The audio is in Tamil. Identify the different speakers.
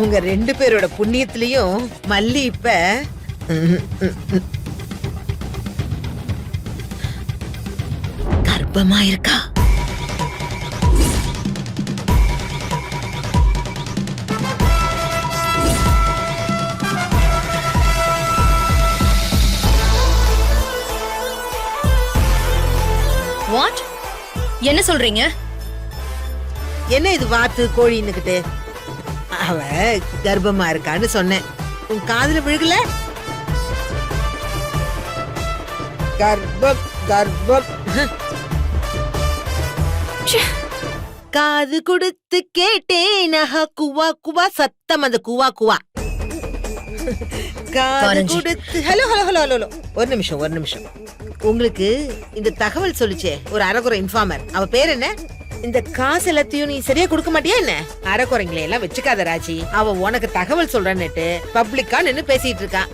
Speaker 1: உங்க 2 பேரோட புண்ணியத்திலயும் மல்லி இப்ப கர்ப்பமா இருக்கா.
Speaker 2: வாட்? என்ன சொல்றீங்க?
Speaker 1: என்ன இது வாத்து கோழின்னுகிட்டு? அவ கர்ப்பமா இருக்கான்னு சொன்னேன். உன் காதுல விழுகல? கர்ப்பம் கர்ப்பம். காது கொடுத்து கேட்டேன் குவா குவா சத்தம், அந்த குவா குவா. காது
Speaker 2: காரஞ்சி.
Speaker 1: கொடுத்து ஹலோ ஹலோ ஹலோ ஹலோ. ஒரு நிமிஷம். உங்களுக்கு இந்த தகவல் சொல்லிச்சே ஒரு அரைகுறை இன்ஃபார்மர், அவ பேர் என்ன? இந்த காசு எல்லாத்தையும் நீ சரியா கொடுக்க மாட்டியா என்ன? அரைக்குறைங்களை எல்லாம் வச்சுக்காத ராஜி. அவ உனக்கு தகவல் சொல்றன்னுட்டு பப்ளிக்கா நின்னு பேசிட்டு இருக்கா.